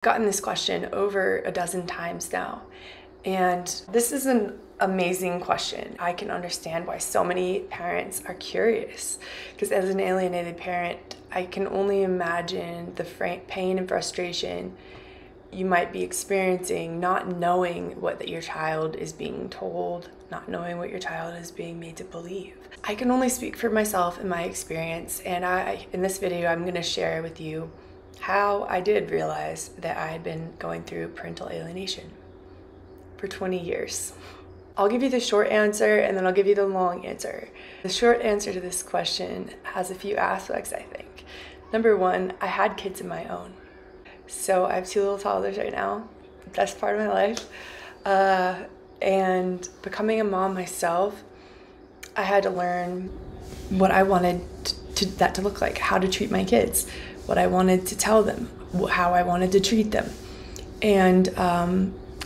Gotten this question over a dozen times now, and this is an amazing question. I can understand why so many parents are curious, because as an alienated parent, I can only imagine the pain and frustration you might be experiencing not knowing what your child is being told, not knowing what your child is being made to believe. I can only speak for myself and my experience, and in this video I'm going to share with you how I did realize that I had been going through parental alienation for 20 years. I'll give you the short answer and then I'll give you the long answer. The short answer to this question has a few aspects, I think. Number one, I had kids of my own. So I have two little toddlers right now, best part of my life. And becoming a mom myself, I had to learn what I wanted that to look like, how to treat my kids, what I wanted to tell them, how I wanted to treat them. And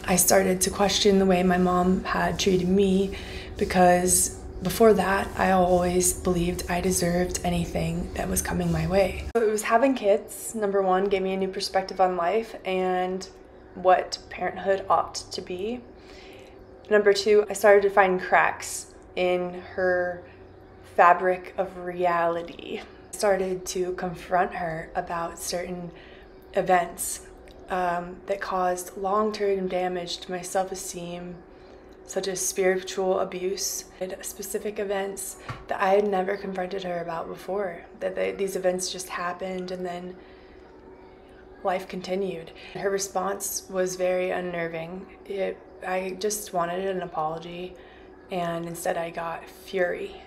I started to question the way my mom had treated me, because before that, I always believed I deserved anything that was coming my way. So it was having kids, number one, gave me a new perspective on life and what parenthood ought to be. Number two, I started to find cracks in her fabric of reality. I started to confront her about certain events that caused long-term damage to my self-esteem, such as spiritual abuse, and specific events that I had never confronted her about before, that these events just happened and then life continued. Her response was very unnerving. I just wanted an apology, and instead I got fury.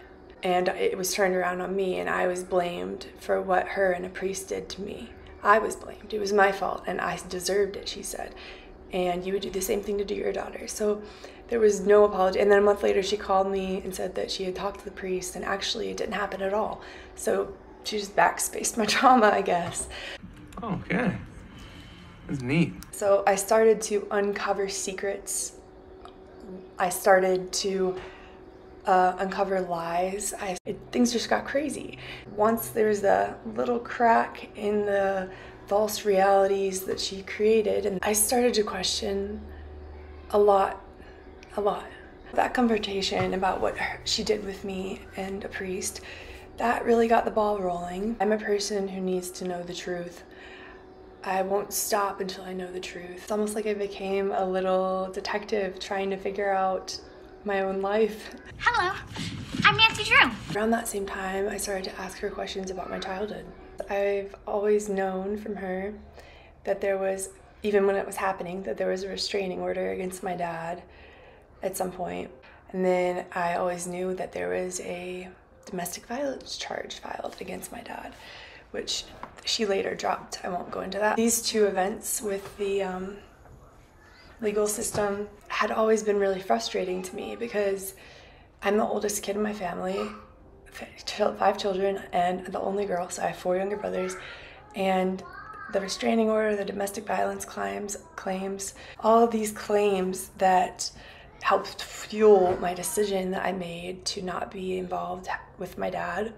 And it was turned around on me, and I was blamed for what her and a priest did to me. I was blamed. It was my fault, and I deserved it, she said. And you would do the same thing to your daughter. So there was no apology. And then a month later, she called me and said that she had talked to the priest, and actually it didn't happen at all. So she just backspaced my trauma, I guess. Okay. That's neat. So I started to uncover secrets. I started to uncover lies. Things just got crazy. Once there's a little crack in the false realities that she created, and I started to question a lot. That confrontation about what she did with me and a priest, that really got the ball rolling. I'm a person who needs to know the truth. I won't stop until I know the truth. It's almost like I became a little detective trying to figure out my own life. Hello, I'm Nancy Drew. Around that same time, I started to ask her questions about my childhood. I've always known from her that there was, even when it was happening, that there was a restraining order against my dad at some point. And then I always knew that there was a domestic violence charge filed against my dad, which she later dropped. I won't go into that. These two events with the legal system had always been really frustrating to me, because I'm the oldest kid in my family, 5 children, and the only girl, so I have 4 younger brothers. And the restraining order, the domestic violence claims, all of these claims that helped fuel my decision that I made to not be involved with my dad.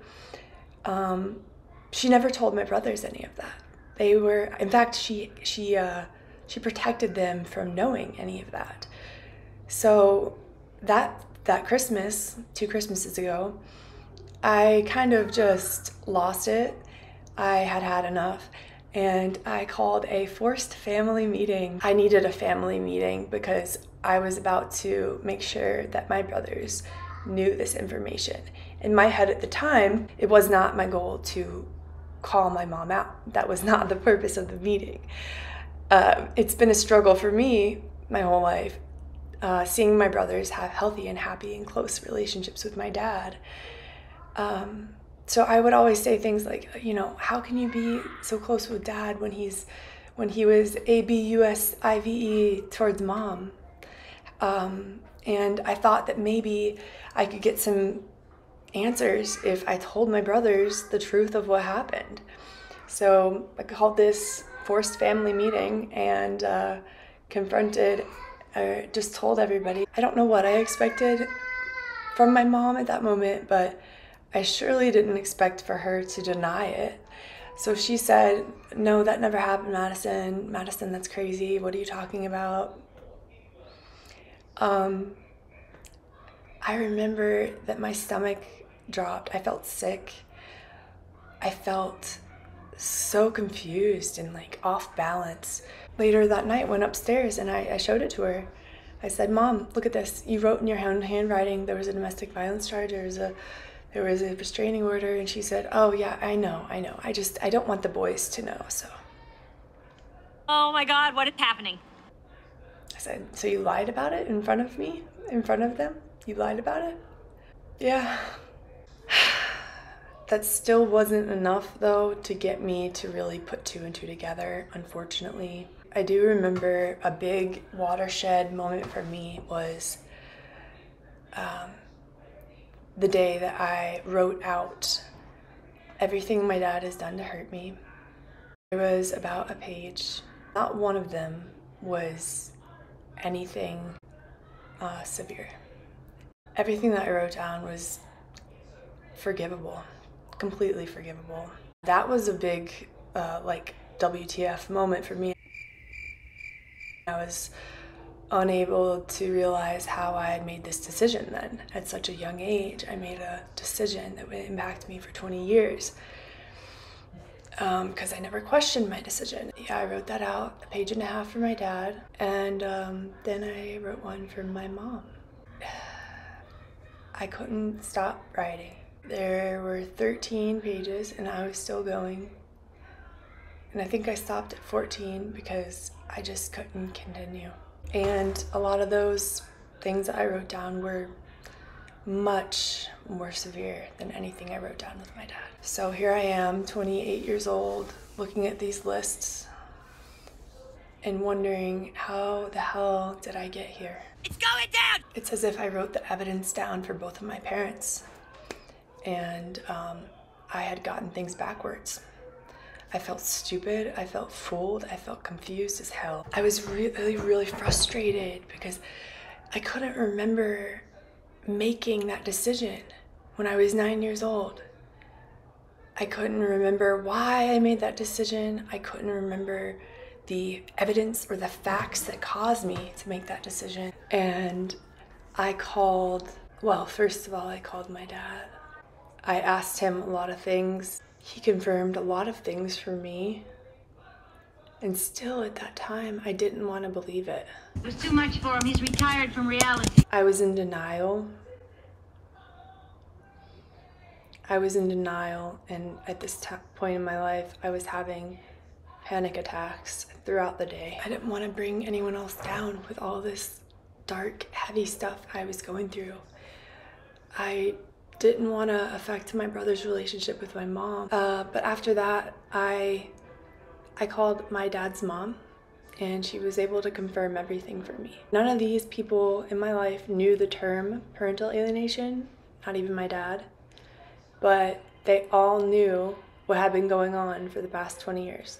She never told my brothers any of that. They were, in fact, she protected them from knowing any of that. So that Christmas, 2 Christmases ago, I kind of just lost it. I had had enough, and I called a forced family meeting. I needed a family meeting because I was about to make sure that my brothers knew this information. In my head at the time, it was not my goal to call my mom out. That was not the purpose of the meeting. It's been a struggle for me my whole life, seeing my brothers have healthy and happy and close relationships with my dad. So I would always say things like, you know, how can you be so close with dad when he was ABUSIVE towards mom? And I thought that maybe I could get some answers if I told my brothers the truth of what happened. So I called this forced family meeting and confronted, just told everybody. I don't know what I expected from my mom at that moment, but I surely didn't expect for her to deny it. So she said, "No, that never happened, Madison. Madison, that's crazy. What are you talking about?" I remember that my stomach dropped. I felt sick. I felt so confused and like off balance. Later that night, went upstairs and I showed it to her. I said, "Mom, look at this. You wrote in your handwriting there was a domestic violence charge, there was a restraining order." And she said, "Oh yeah, I know. I don't want the boys to know, so." Oh my God, what is happening? I said, "So you lied about it in front of me? In front of them? You lied about it?" Yeah. That still wasn't enough, though, to get me to really put two and two together, unfortunately. I do remember a big watershed moment for me was the day that I wrote out everything my dad has done to hurt me. It was about a page. Not one of them was anything severe. Everything that I wrote down was forgivable, completely forgivable. That was a big, like, WTF moment for me. I was unable to realize how I had made this decision then. At such a young age, I made a decision that would impact me for 20 years. Because I never questioned my decision. Yeah, I wrote that out, a page and a half for my dad, and then I wrote one for my mom. I couldn't stop writing. There were 13 pages and I was still going. And I think I stopped at 14 because I just couldn't continue. And a lot of those things that I wrote down were much more severe than anything I wrote down with my dad. So here I am, 28 years old, looking at these lists and wondering, how the hell did I get here? It's going down! It's as if I wrote the evidence down for both of my parents, and I had gotten things backwards. I felt stupid, I felt fooled, I felt confused as hell. I was really frustrated because I couldn't remember making that decision when I was 9 years old. I couldn't remember why I made that decision. I couldn't remember the evidence or the facts that caused me to make that decision. And I called, well, first of all, I called my dad. I asked him a lot of things. He confirmed a lot of things for me. And still at that time, I didn't want to believe it. It was too much for him. He's retired from reality. I was in denial. And at this point in my life, I was having panic attacks throughout the day. I didn't want to bring anyone else down with all this dark, heavy stuff I was going through. I didn't want to affect my brother's relationship with my mom. But after that, I called my dad's mom, and she was able to confirm everything for me. None of these people in my life knew the term parental alienation, not even my dad, but they all knew what had been going on for the past 20 years.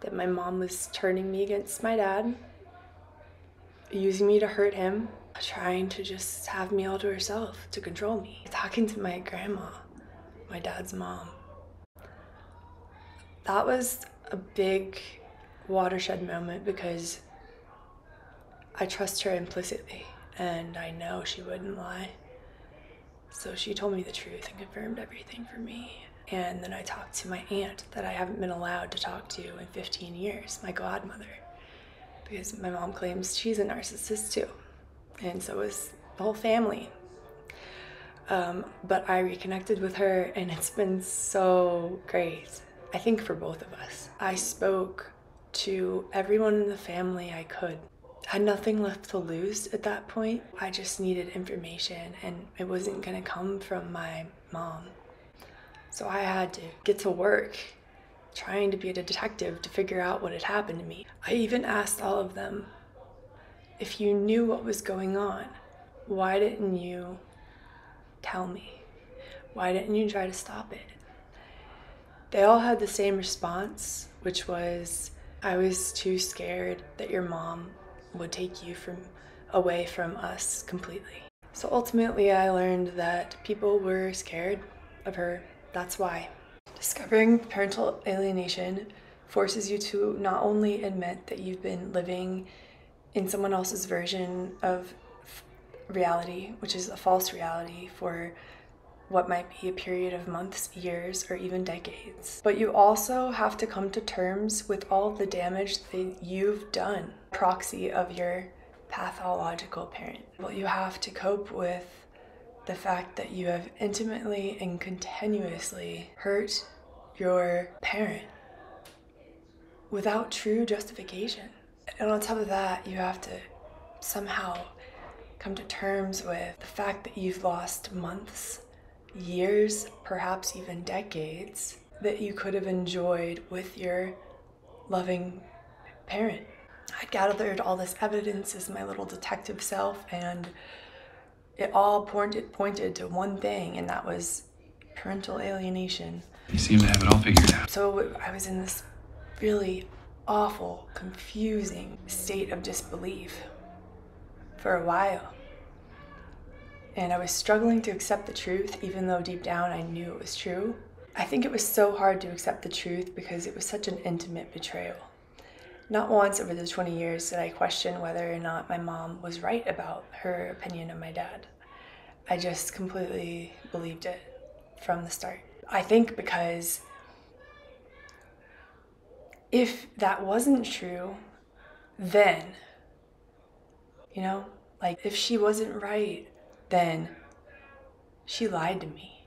That my mom was turning me against my dad, using me to hurt him, trying to just have me all to herself, to control me. Talking to my grandma, my dad's mom. That was a big watershed moment because I trust her implicitly and I know she wouldn't lie. So she told me the truth and confirmed everything for me. And then I talked to my aunt that I haven't been allowed to talk to in 15 years, my godmother, because my mom claims she's a narcissist too. And so is the whole family. But I reconnected with her and it's been so great, I think, for both of us. I spoke to everyone in the family I could. I had nothing left to lose at that point. I just needed information and it wasn't gonna come from my mom. So I had to get to work trying to be a detective to figure out what had happened to me. I even asked all of them, if you knew what was going on, why didn't you tell me? Why didn't you try to stop it? They all had the same response, which was, I was too scared that your mom would take you away from us completely. So ultimately I learned that people were scared of her. That's why. Discovering parental alienation forces you to not only admit that you've been living in someone else's version of reality, which is a false reality for what might be a period of months, years, or even decades, but you also have to come to terms with all of the damage that you've done, proxy of your pathological parent. Well, you have to cope with the fact that you have intimately and continuously hurt your parent without true justification. And on top of that, you have to somehow come to terms with the fact that you've lost months, years, perhaps even decades that you could have enjoyed with your loving parent. I gathered all this evidence as my little detective self, and it all pointed to one thing, and that was parental alienation. You seem to have it all figured out. So I was in this really awful, confusing state of disbelief for a while. And I was struggling to accept the truth, even though deep down I knew it was true. I think it was so hard to accept the truth because it was such an intimate betrayal. Not once over the 20 years did I question whether or not my mom was right about her opinion of my dad. I just completely believed it from the start. I think because if that wasn't true, then, like if she wasn't right, then she lied to me.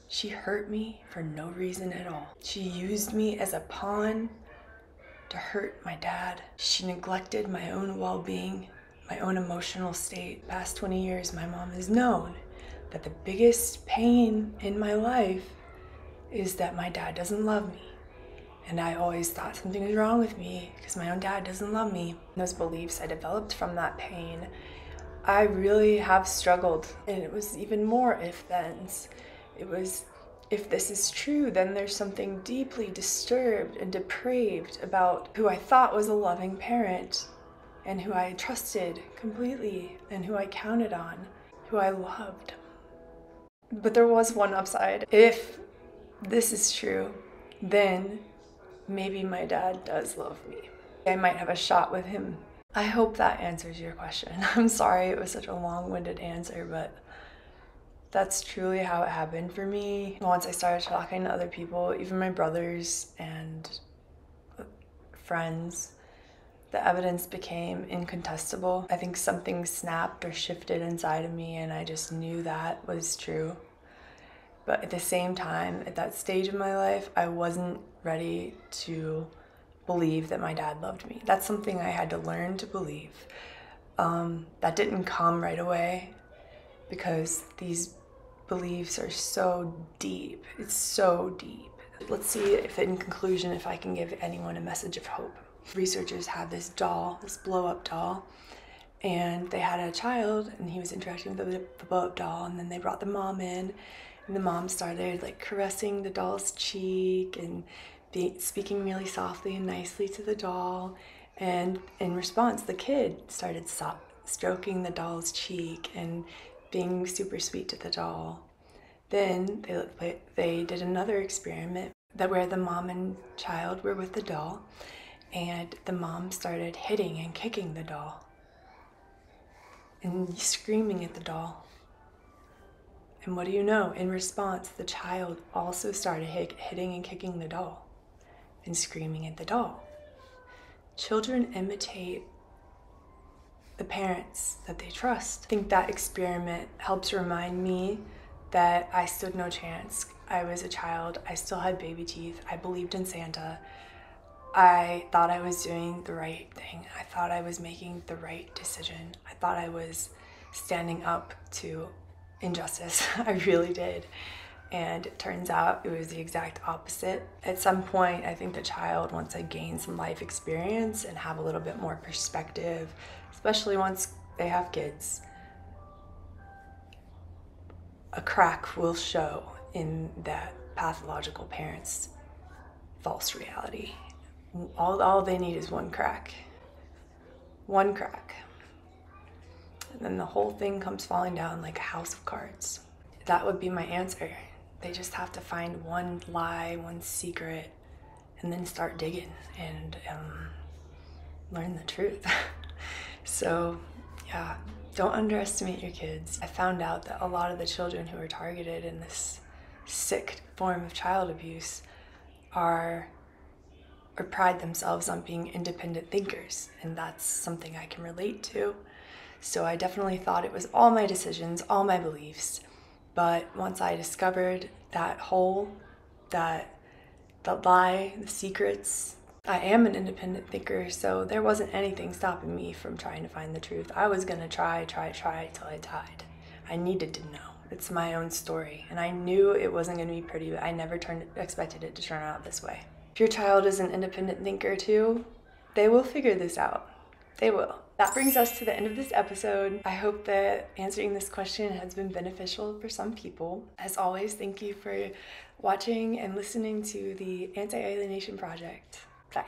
She hurt me for no reason at all. She used me as a pawn to hurt my dad. She neglected my own well-being, my own emotional state. Past 20 years, my mom has known that the biggest pain in my life is that my dad doesn't love me. And I always thought something was wrong with me because my own dad doesn't love me. Those beliefs I developed from that pain, I really have struggled. And it was even more if-thens. It was, if this is true, then there's something deeply disturbed and depraved about who I thought was a loving parent and who I trusted completely and who I counted on, who I loved. But there was one upside. If this is true, then maybe my dad does love me. I might have a shot with him. I hope that answers your question. I'm sorry it was such a long-winded answer, but that's truly how it happened for me. Once I started talking to other people, even my brothers and friends, the evidence became incontestable. I think something snapped or shifted inside of me, and I just knew that was true. But at the same time, at that stage of my life, I wasn't ready to believe that my dad loved me. That's something I had to learn to believe. That didn't come right away because these beliefs are so deep. It's so deep. Let's see if in conclusion, if I can give anyone a message of hope. Researchers had this doll, this blow-up doll, and they had a child and he was interacting with the blow-up doll, and then they brought the mom in, and the mom started like caressing the doll's cheek and speaking really softly and nicely to the doll. And in response, the kid started stroking the doll's cheek and being super sweet to the doll. Then they did another experiment where the mom and child were with the doll, and the mom started hitting and kicking the doll and screaming at the doll. And what do you know? In response, the child also started hitting and kicking the doll and screaming at the doll. Children imitate the parents that they trust. I think that experiment helps remind me that I stood no chance. I was a child. I still had baby teeth. I believed in Santa. I thought I was doing the right thing. I thought I was making the right decision. I thought I was standing up to injustice. I really did. And it turns out it was the exact opposite. At some point, I think the child, once they gain some life experience and have a little bit more perspective, especially once they have kids, a crack will show in that pathological parent's false reality. All they need is one crack. One crack. And then the whole thing comes falling down like a house of cards. That would be my answer. They just have to find one lie, one secret, and then start digging and learn the truth. So yeah, don't underestimate your kids. I found out that a lot of the children who are targeted in this sick form of child abuse are or pride themselves on being independent thinkers, and that's something I can relate to. So I definitely thought it was all my decisions, all my beliefs. But once I discovered that hole, the lie, the secrets, I am an independent thinker, so there wasn't anything stopping me from trying to find the truth. I was gonna try till I died. I needed to know. It's my own story, and I knew it wasn't gonna be pretty, but I never expected it to turn out this way. If your child is an independent thinker too, they will figure this out. They will. That brings us to the end of this episode. I hope that answering this question has been beneficial for some people. As always, thank you for watching and listening to the Anti-Alienation Project. Bye.